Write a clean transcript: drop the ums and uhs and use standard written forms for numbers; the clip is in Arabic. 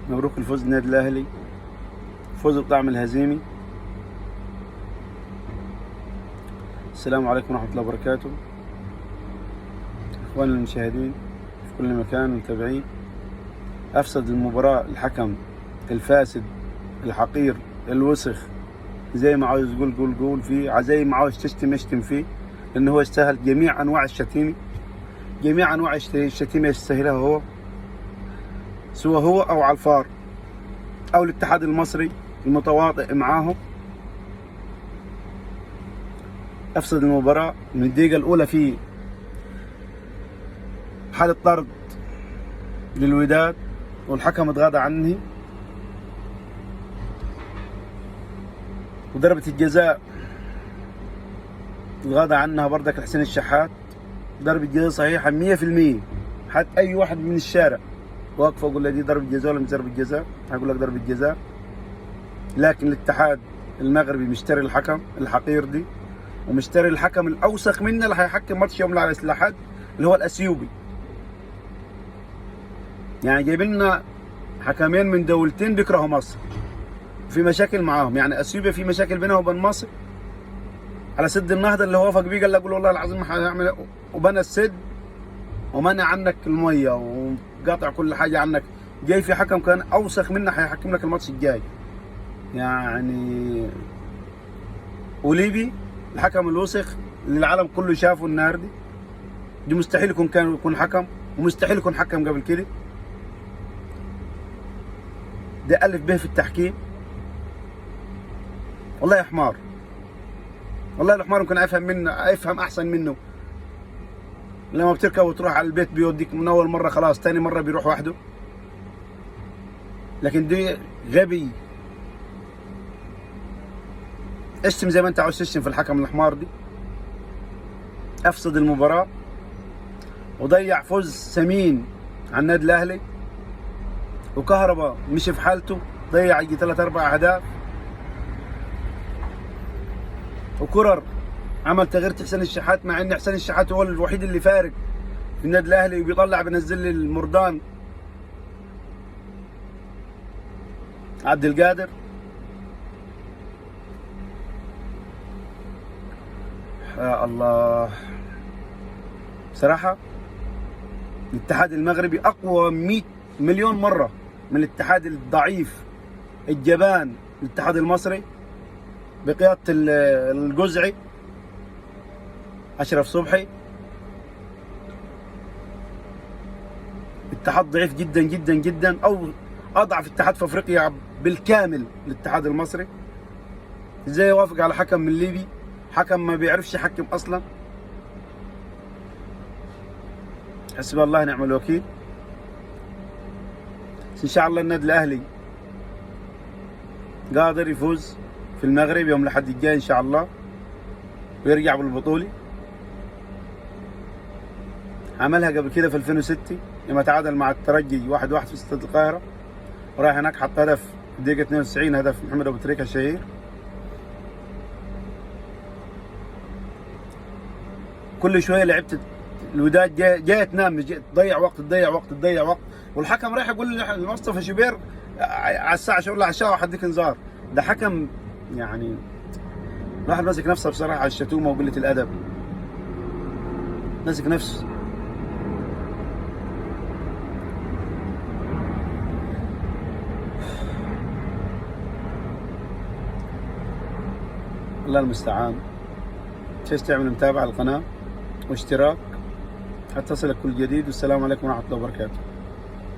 مبروك الفوز للنادي الاهلي، فوز بطعم الهزيمي. السلام عليكم ورحمه الله وبركاته. اخواننا المشاهدين في كل مكان والمتابعين، افسد المباراه الحكم الفاسد الحقير الوسخ، زي ما عاوز قول فيه، زي ما عاوز تشتم اشتم فيه، لانه هو يستاهل جميع انواع الشتيمه، جميع انواع الشتيمه يستاهلها هو، سواء هو او على او الاتحاد المصري المتواطئ معاهم. افسد المباراه من الدقيقه الاولى في حاله طرد للوداد، والحكم اتغاضى عني، وضربة الجزاء اتغاضى عنها بردك حسين الشحات. ضربة جزاء صحيحة 100%، حتى أي واحد من الشارع واقف أقول له دي ضربة جزاء ولا مش ضربة جزاء، هقول لك ضربة جزاء. لكن الاتحاد المغربي مشتري الحكم الحقير دي، ومشتري الحكم الأوسخ منه اللي هيحكم ماتش يوم الأحد، اللي هو الأثيوبي. يعني جايبين لنا حكمين من دولتين بيكرهوا مصر، في مشاكل معاهم. يعني اثيوبيا في مشاكل بينها وبين مصر على سد النهضه اللي هو وافق بيه، قال لك والله العظيم هنعمل، وبنى السد ومنع عنك الميه وقاطع كل حاجه عنك. جاي في حكم كان اوسخ منه هيحكم لك الماتش الجاي. يعني وليبي الحكم الوسخ اللي العالم كله شافه النهارده، دي مستحيل يكون حكم، ومستحيل يكون حكم قبل كده. ده الف به في التحكيم. والله يا حمار، والله الحمار ممكن افهم احسن منه. لما بتركب وتروح على البيت بيوديك من اول مره، خلاص تاني مره بيروح وحده. لكن دي غبي، اشتم زي ما انت عاوز تشتم في الحكم الحمار دي. افسد المباراه وضيع فوز ثمين على النادي الاهلي، وكهربا مشي في حالته، ضيع يجي 3-4 اهداف، وكرر عمل تغيير حسين الشحات، مع ان حسين الشحات هو الوحيد اللي فارق في النادي الاهلي، وبيطلع بينزل لي المردان عبد القادر. يا الله، بصراحه الاتحاد المغربي اقوى 100 مليون مره من الاتحاد الضعيف الجبان الاتحاد المصري بقياده الجزعي اشرف صبحي. اتحاد ضعيف جدا جدا جدا، او اضعف اتحاد في افريقيا بالكامل الاتحاد المصري. ازاي يوافق على حكم من ليبي، حكم ما بيعرفش يحكم اصلا؟ حسبي الله ونعم الوكيل. ان شاء الله النادي الاهلي قادر يفوز في المغرب يوم الاحد الجاي ان شاء الله، ويرجع بالبطوله. عملها قبل كده في 2006 لما تعادل مع الترجي 1-1 في استاد القاهره، وراح هناك حط هدف في الدقيقه 92، هدف محمد ابو تريكه الشهير. كل شويه لعبت الوداد جايه تنام، تضيع وقت، والحكم رايح يقول لمصطفى شوبير على الساعه شو على الشاشه حديك انذار. ده حكم يعني الواحد ماسك نفسه بصراحه على الشتومه وقله الادب، ماسك نفسه. الله المستعان. تنساش تعمل متابعه على القناه واشتراك حتى تصلك كل جديد. والسلام عليكم ورحمه الله وبركاته.